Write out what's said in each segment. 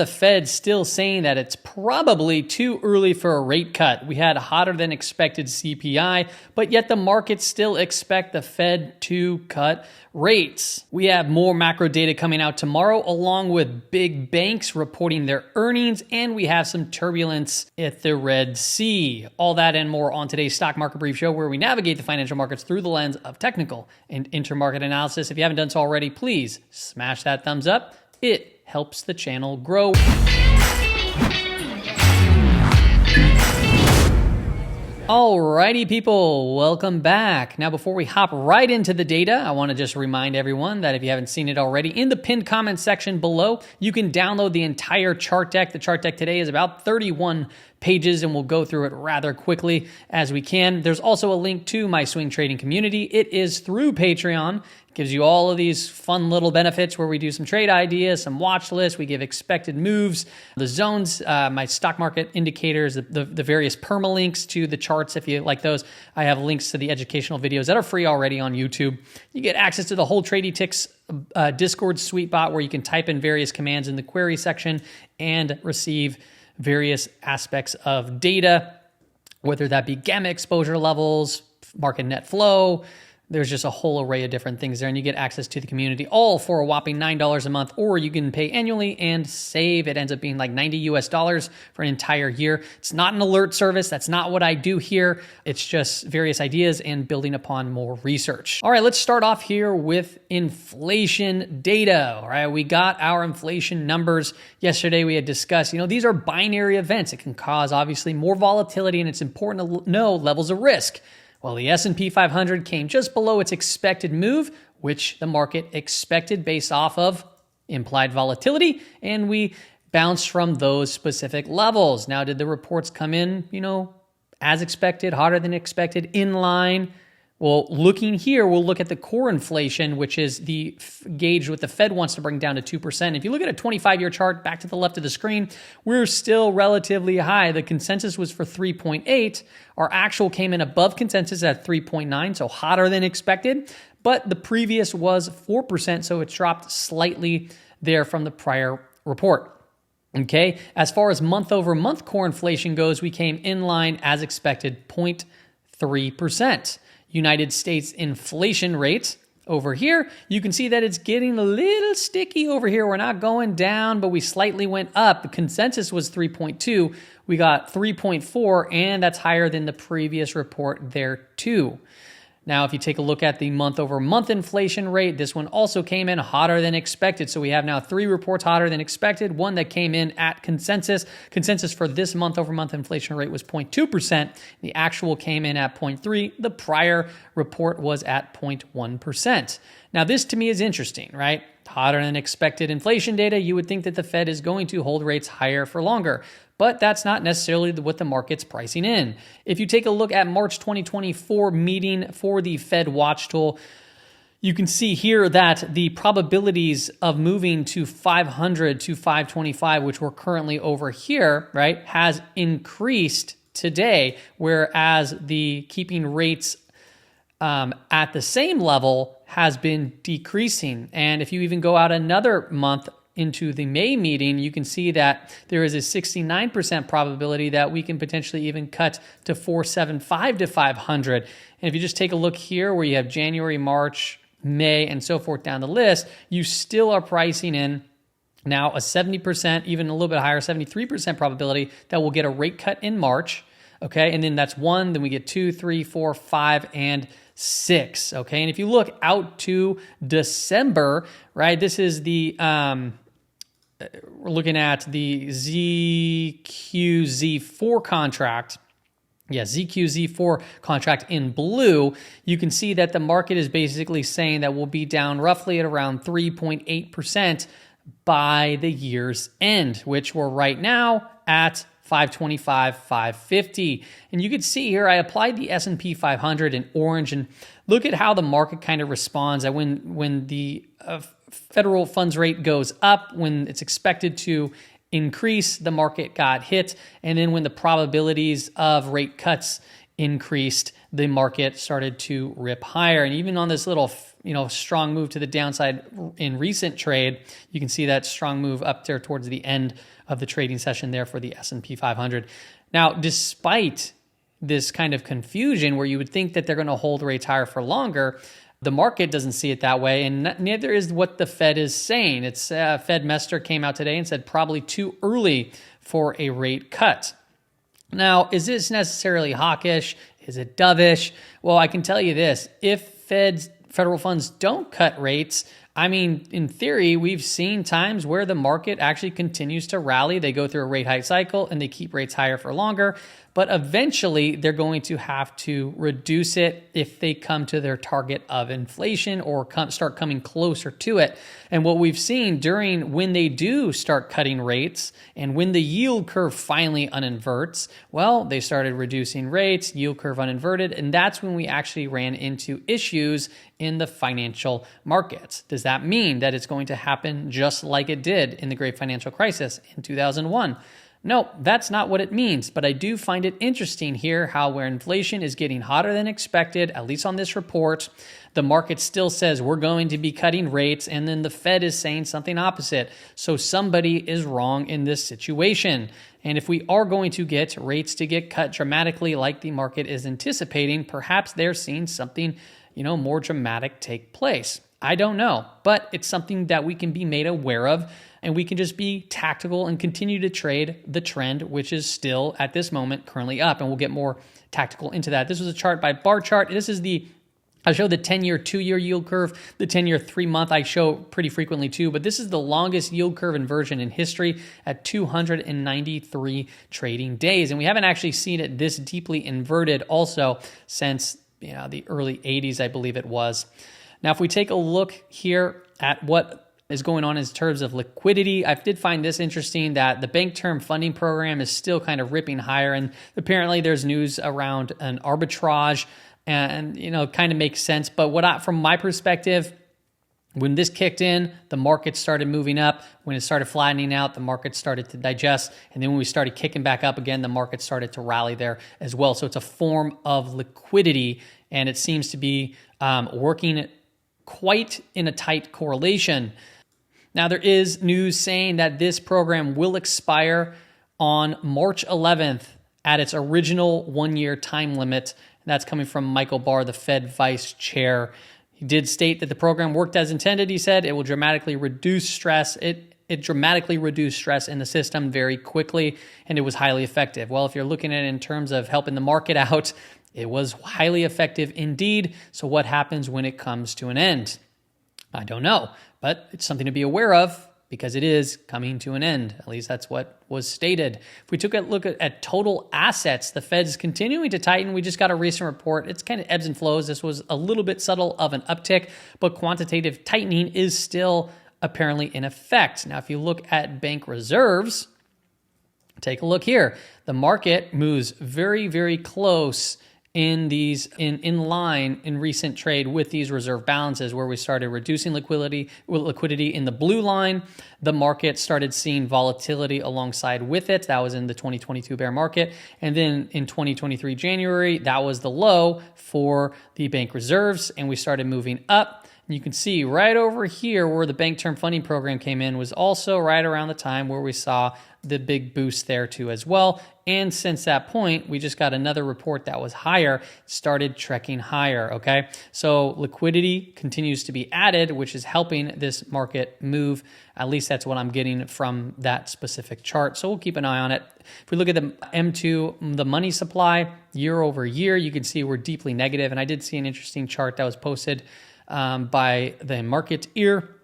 The Fed's still saying that it's probably too early for a rate cut. We had hotter than expected CPI, but yet the markets still expect the Fed to cut rates. We have more macro data coming out tomorrow, along with big banks reporting their earnings, and we have some turbulence at the Red Sea. All that and more on today's Stock Market Brief Show, where we navigate the financial markets through the lens of technical and intermarket analysis. If you haven't done so already, please smash that thumbs up. It helps the channel grow. Alrighty, people, welcome back. Now, before we hop right into the data, I want to just remind everyone that if you haven't seen it already, in the pinned comment section below, you can download the entire chart deck. The chart deck today is about 31 pages, and we'll go through it rather quickly as we can. There's also a link to my swing trading community. It is through Patreon. It gives you all of these fun little benefits where we do some trade ideas, some watch lists, we give expected moves, the zones, my stock market indicators, the various permalinks to the charts if you like those. I have links to the educational videos that are free already on YouTube. You get access to the whole Tradie Ticks Discord sweet bot where you can type in various commands in the query section and receive various aspects of data, whether that be gamma exposure levels, market net flow. There's just a whole array of different things there, and you get access to the community all for a whopping $9 a month, or you can pay annually and save. It ends up being like $90 US for an entire year. It's not an alert service. That's not what I do here. It's just various ideas and building upon more research. All right, let's start off here with inflation data. All right, we got our inflation numbers. Yesterday we had discussed, these are binary events. It can cause obviously more volatility, and it's important to know levels of risk. Well, the S&P 500 came just below its expected move, which the market expected based off of implied volatility, and we bounced from those specific levels. Now, did the reports come in, as expected, hotter than expected, in line? Well, looking here, we'll look at the core inflation, which is the gauge what the Fed wants to bring down to 2%. If you look at a 25-year chart back to the left of the screen, we're still relatively high. The consensus was for 3.8. Our actual came in above consensus at 3.9, so hotter than expected. But the previous was 4%, so it's dropped slightly there from the prior report. Okay, as far as month-over-month core inflation goes, we came in line as expected, 0.3%. United States inflation rate over here, you can see that it's getting a little sticky over here. We're not going down, but we slightly went up. The consensus was 3.2. We got 3.4, and that's higher than the previous report there too. Now, if you take a look at the month-over-month inflation rate, this one also came in hotter than expected. So we have now 3 reports hotter than expected, one that came in at consensus. Consensus for this month-over-month inflation rate was 0.2%. The actual came in at 0.3%. The prior report was at 0.1%. Now, this to me is interesting, right? Hotter than expected inflation data, you would think that the Fed is going to hold rates higher for longer. But that's not necessarily what the market's pricing in. If you take a look at March 2024 meeting for the Fed Watch Tool, you can see here that the probabilities of moving to 500 to 525, which we're currently over here, right, has increased today, whereas the keeping rates at the same level has been decreasing. And if you even go out another month into the May meeting, you can see that there is a 69% probability that we can potentially even cut to 475 to 500. And if you just take a look here where you have January, March, May, and so forth down the list, you still are pricing in now a 70%, even a little bit higher, 73% probability that we'll get a rate cut in March. Okay, and then that's 1, then we get 2, 3, 4, 5, and 6. Okay, and if you look out to December, right, this is the, we're looking at the ZQZ4 contract. Yeah, ZQZ4 contract in blue. You can see that the market is basically saying that we'll be down roughly at around 3.8% by the year's end, which we're right now at 525, 550. And you can see here, I applied the S&P 500 in orange, and look at how the market kind of responds. That when the federal funds rate goes up, when it's expected to increase, the market got hit. And then when the probabilities of rate cuts increased, the market started to rip higher. And even on this little, strong move to the downside in recent trade, you can see that strong move up there towards the end of the trading session there for the S&P 500. Now, despite this kind of confusion where you would think that they're going to hold rates higher for longer, the market doesn't see it that way, and neither is what the Fed is saying. It's Fed Mester came out today and said probably too early for a rate cut. Now, is this necessarily hawkish? Is it dovish? Well, I can tell you this. If federal funds don't cut rates, I mean, in theory, we've seen times where the market actually continues to rally. They go through a rate hike cycle and they keep rates higher for longer. But eventually, they're going to have to reduce it if they come to their target of inflation or start coming closer to it. And what we've seen when they do start cutting rates and when the yield curve finally uninverts, well, they started reducing rates, yield curve uninverted, and that's when we actually ran into issues in the financial markets. Does that mean that it's going to happen just like it did in the Great Financial Crisis in 2001? No, that's not what it means, but I do find it interesting here how where inflation is getting hotter than expected, at least on this report, the market still says we're going to be cutting rates, and then the Fed is saying something opposite. So somebody is wrong in this situation. And if we are going to get rates to get cut dramatically like the market is anticipating, perhaps they're seeing something, more dramatic take place. I don't know, but it's something that we can be made aware of, and we can just be tactical and continue to trade the trend, which is still at this moment currently up, and we'll get more tactical into that. This was a chart by bar chart. I show the 10-year, 2-year yield curve, the 10-year, 3-month I show pretty frequently too, but this is the longest yield curve inversion in history at 293 trading days. And we haven't actually seen it this deeply inverted also since the early 80s, I believe it was. Now, if we take a look here at what is going on in terms of liquidity, I did find this interesting that the Bank Term Funding Program is still kind of ripping higher, and apparently there's news around an arbitrage, and kind of makes sense. But from my perspective, when this kicked in, the market started moving up. When it started flattening out, the market started to digest. And then when we started kicking back up again, the market started to rally there as well. So it's a form of liquidity, and it seems to be working quite in a tight correlation. Now, there is news saying that this program will expire on March 11th at its original 1-year time limit. That's coming from Michael Barr, the Fed Vice Chair. He did state that the program worked as intended. He said it will dramatically reduce stress. It dramatically reduced stress in the system very quickly, and it was highly effective. Well, if you're looking at it in terms of helping the market out, it was highly effective indeed. So what happens when it comes to an end? I don't know, but it's something to be aware of because it is coming to an end. At least that's what was stated. If we took a look at total assets, the Fed is continuing to tighten. We just got a recent report. It's kind of ebbs and flows. This was a little bit subtle of an uptick, but quantitative tightening is still apparently in effect. Now, if you look at bank reserves, take a look here. The market moves very, very close in line in recent trade with these reserve balances, where we started reducing liquidity in the blue line. The market started seeing volatility alongside with it. That was in the 2022 bear market. And then in 2023 January, that was the low for the bank reserves, and we started moving up. And you can see right over here where the Bank Term Funding Program came in was also right around the time where we saw the big boost there too as well. And since that point, we just got another report that was higher, started trekking higher, okay? So liquidity continues to be added, which is helping this market move. At least that's what I'm getting from that specific chart. So we'll keep an eye on it. If we look at the M2, the money supply, year over year, you can see we're deeply negative. And I did see an interesting chart that was posted by the Market Ear.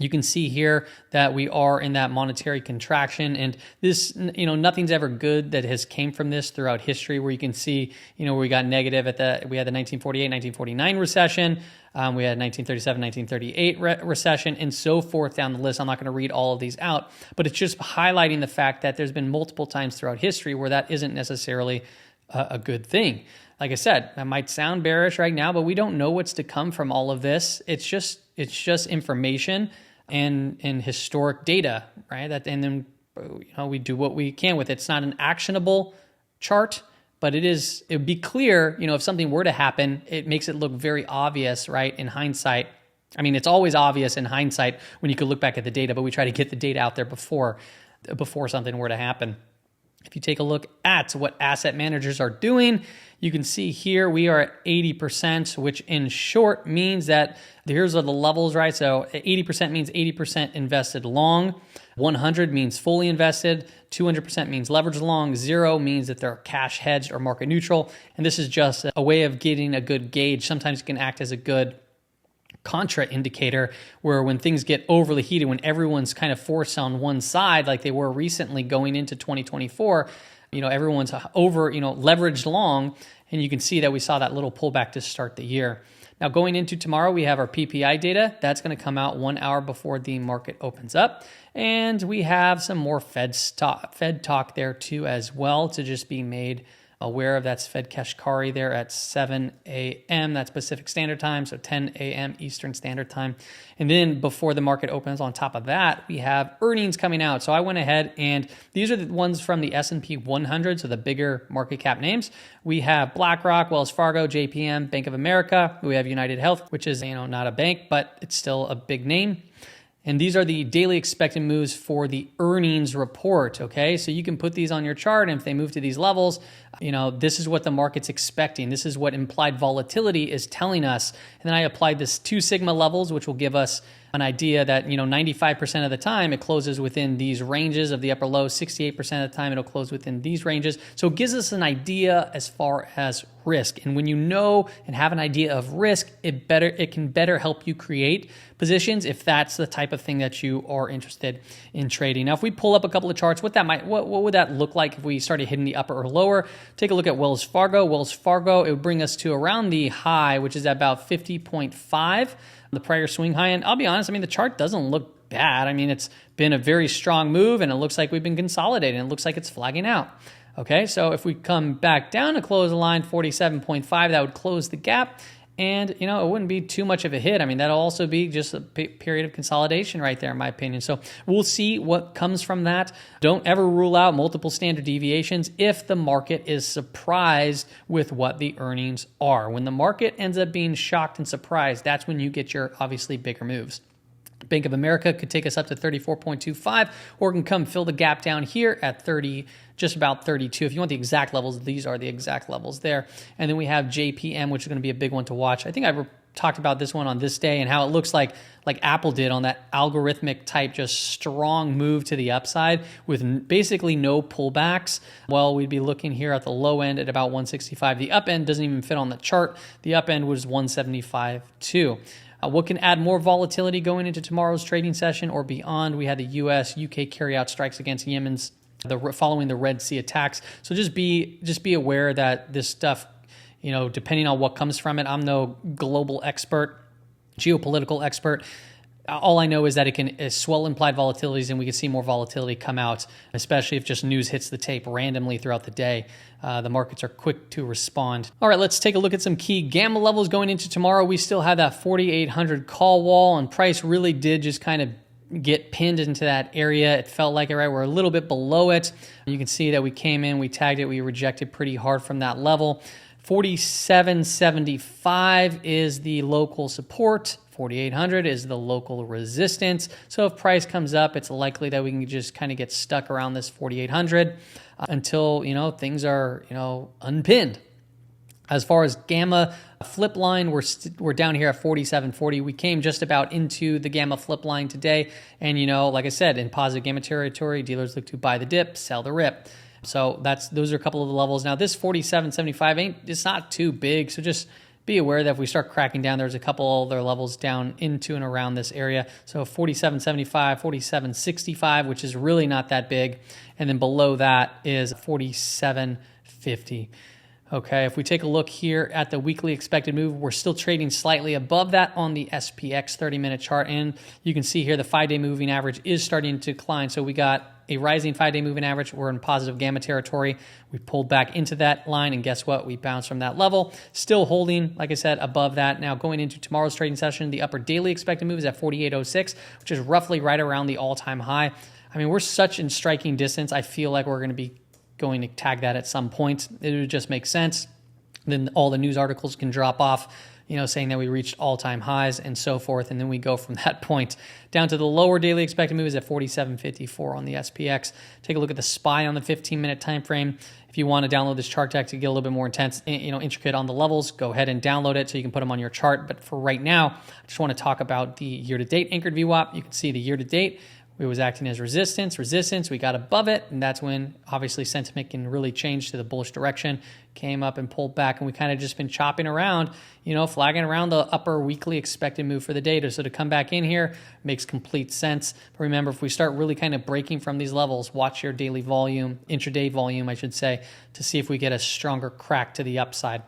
You can see here that we are in that monetary contraction, and this, nothing's ever good that has came from this throughout history, where you can see, where we got negative we had the 1948, 1949 recession, we had 1937, 1938 recession, and so forth down the list. I'm not going to read all of these out, but it's just highlighting the fact that there's been multiple times throughout history where that isn't necessarily a good thing. Like I said, that might sound bearish right now, but we don't know what's to come from all of this. It's just information and historic data, right? And then we do what we can with it. It's not an actionable chart, but it would be clear, if something were to happen, it makes it look very obvious, right? In hindsight. I mean, it's always obvious in hindsight when you could look back at the data, but we try to get the data out there before something were to happen. If you take a look at what asset managers are doing, you can see here we are at 80%, which in short means that here's the levels, right? So 80% means 80% invested long, 100 means fully invested, 200% means leveraged long, 0 means that they're cash hedged or market neutral. And this is just a way of getting a good gauge. Sometimes it can act as a good contra indicator where when things get overly heated, when everyone's kind of forced on one side like they were recently going into 2024, everyone's over, leveraged long, and you can see that we saw that little pullback to start the year. Now going into tomorrow, we have our PPI data. That's going to come out 1 hour before the market opens up. And we have some more Fed talk there too as well to just be made aware of. That's Fed Kashkari there at 7 a.m. That's Pacific Standard Time, so 10 a.m. Eastern Standard Time. And then before the market opens, on top of that, we have earnings coming out. So I went ahead and these are the ones from the S&P 100, so the bigger market cap names. We have BlackRock, Wells Fargo, JPM, Bank of America. We have United Health, which is not a bank, but it's still a big name. And these are the daily expected moves for the earnings report, okay? So you can put these on your chart, and if they move to these levels, this is what the market's expecting. This is what implied volatility is telling us. And then I applied this 2 sigma levels, which will give us an idea that, 95% of the time it closes within these ranges of the upper low, 68% of the time it'll close within these ranges. So it gives us an idea as far as risk. And when you know and have an idea of risk, it can better help you create positions if that's the type of thing that you are interested in trading. Now, if we pull up a couple of charts, what would that look like if we started hitting the upper or lower? Take a look at Wells Fargo. Wells Fargo, it would bring us to around the high, which is at about 50.5. The prior swing high. And I'll be honest, the chart doesn't look bad. It's been a very strong move, and it looks like we've been consolidating. It looks like it's flagging out. Okay, so if we come back down to close the line, 47.5, that would close the gap. And, it wouldn't be too much of a hit. That'll also be just a period of consolidation right there, in my opinion. So we'll see what comes from that. Don't ever rule out multiple standard deviations if the market is surprised with what the earnings are. When the market ends up being shocked and surprised, that's when you get your obviously bigger moves. Bank of America could take us up to 34.25, or can come fill the gap down here at 30, just about 32. If you want the exact levels, these are the exact levels there. And then we have JPM, which is going to be a big one to watch. I think I talked about this one on this day and how it looks like Apple did on that algorithmic type, just strong move to the upside with basically no pullbacks. Well, we'd be looking here at the low end at about 165. The up end doesn't even fit on the chart. The up end was 175 too. What can add more volatility going into tomorrow's trading session or beyond? We had the U.S., UK carryout strikes against Yemen's following the Red Sea attacks. So just be aware that this stuff, depending on what comes from it, I'm no global expert, geopolitical expert. All I know is that it can swell implied volatilities, and we can see more volatility come out, especially if just news hits the tape randomly throughout the day. The markets are quick to respond. All right, let's take a look at some key gamma levels going into tomorrow. We still have that 4,800 call wall, and price really did just kind of get pinned into that area. It felt like it, right? We're a little bit below it. You can see that we came in, we tagged it, we rejected pretty hard from that level. 47.75 is the local support. 4,800 is the local resistance. So if price comes up, it's likely that we can just kind of get stuck around this 4,800 until, things are, unpinned. As far as gamma flip line, we're down here at 47.40. We came just about into the gamma flip line today. And, like I said, in positive gamma territory, dealers look to buy the dip, sell the rip. So those are a couple of the levels. Now this 47.75 it's not too big. So just be aware that if we start cracking down, there's a couple other levels down into and around this area. So 47.75, 47.65, which is really not that big. And then below that is 47.50. Okay, if we take a look here at the weekly expected move, we're still trading slightly above that on the SPX 30-minute chart. And you can see here the 5-day moving average is starting to decline. So we got a rising 5-day moving average. We're in positive gamma territory. We pulled back into that line, and guess what? We bounced from that level. Still holding, like I said, above that. Now going into tomorrow's trading session, the upper daily expected move is at 48.06, which is roughly right around the all-time high. We're such in striking distance. I feel like we're going to be going to tag that at some point. It would just make sense. Then all the news articles can drop off, saying that we reached all-time highs and so forth. And then we go from that point down to the lower daily expected move is at 47.54 on the SPX. Take a look at the SPY on the 15-minute time frame. If you want to download this chart deck to get a little bit more intense, intricate on the levels, go ahead and download it so you can put them on your chart. But for right now, I just want to talk about the year-to-date anchored VWAP. You can see the year-to-date, it was acting as resistance, we got above it, and that's when obviously sentiment can really change to the bullish direction, came up and pulled back, and we kind of just been chopping around, flagging around the upper weekly expected move for the data. So to come back in here makes complete sense. But remember, if we start really kind of breaking from these levels, watch your daily volume, intraday volume, I should say, to see if we get a stronger crack to the upside.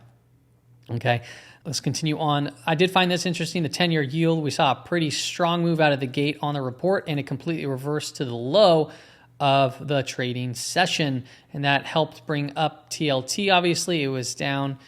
Okay, let's continue on. I did find this interesting. The 10-year yield, we saw a pretty strong move out of the gate on the report, and it completely reversed to the low of the trading session, and that helped bring up TLT. Obviously, it was down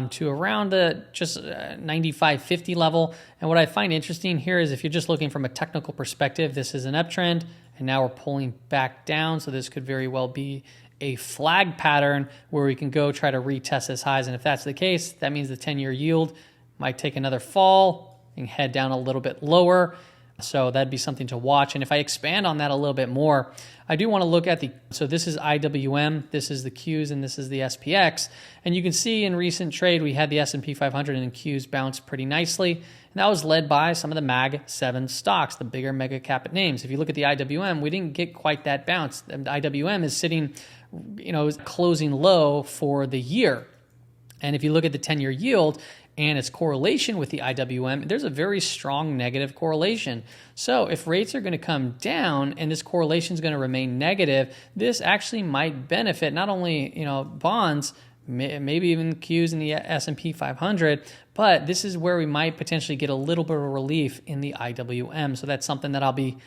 to around the just 95.50 level. And what I find interesting here is if you're just looking from a technical perspective, this is an uptrend, and now we're pulling back down. So this could very well be a flag pattern where we can go try to retest this highs. And if that's the case, that means the 10-year yield might take another fall and head down a little bit lower. So that'd be something to watch. And if I expand on that a little bit more, I do want to look at so this is IWM, this is the Qs, and this is the SPX. And you can see in recent trade, we had the S&P 500 and Qs bounce pretty nicely. And that was led by some of the Mag 7 stocks, the bigger mega cap names. If you look at the IWM, we didn't get quite that bounce. The IWM is sitting, closing low for the year. And if you look at the 10-year yield and its correlation with the IWM, there's a very strong negative correlation. So if rates are going to come down and this correlation is going to remain negative, this actually might benefit not only, bonds, maybe even Qs in the S&P 500, but this is where we might potentially get a little bit of relief in the IWM. So that's something that I'll be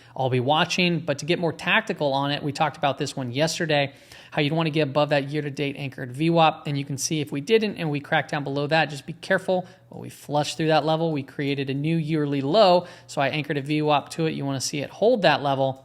watching. But to get more tactical on it, we talked about this one yesterday, how you'd want to get above that year-to-date anchored VWAP. And you can see if we didn't and we cracked down below that, just be careful. Well, we flushed through that level. We created a new yearly low. So I anchored a VWAP to it. You want to see it hold that level.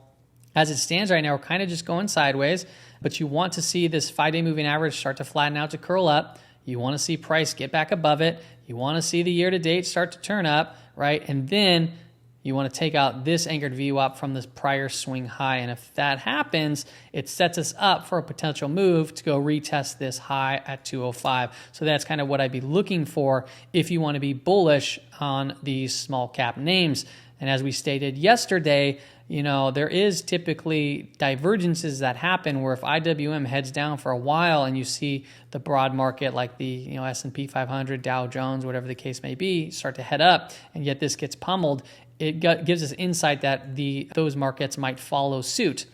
As it stands right now, we're kind of just going sideways, but you want to see this 5-day moving average start to flatten out to curl up. You want to see price get back above it. You want to see the year-to-date start to turn up, right? And then you want to take out this anchored VWAP from this prior swing high. And if that happens, it sets us up for a potential move to go retest this high at 205. So that's kind of what I'd be looking for if you want to be bullish on these small cap names. And as we stated yesterday, there is typically divergences that happen where if IWM heads down for a while and you see the broad market like the S&P 500, Dow Jones, whatever the case may be, start to head up, and yet this gets pummeled, it gives us insight that those markets might follow suit.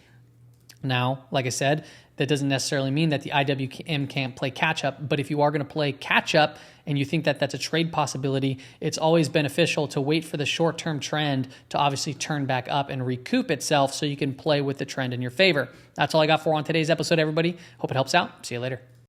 Now, like I said, that doesn't necessarily mean that the IWM can't play catch-up, but if you are going to play catch-up and you think that that's a trade possibility, it's always beneficial to wait for the short-term trend to obviously turn back up and recoup itself so you can play with the trend in your favor. That's all I got for on today's episode, everybody. Hope it helps out. See you later.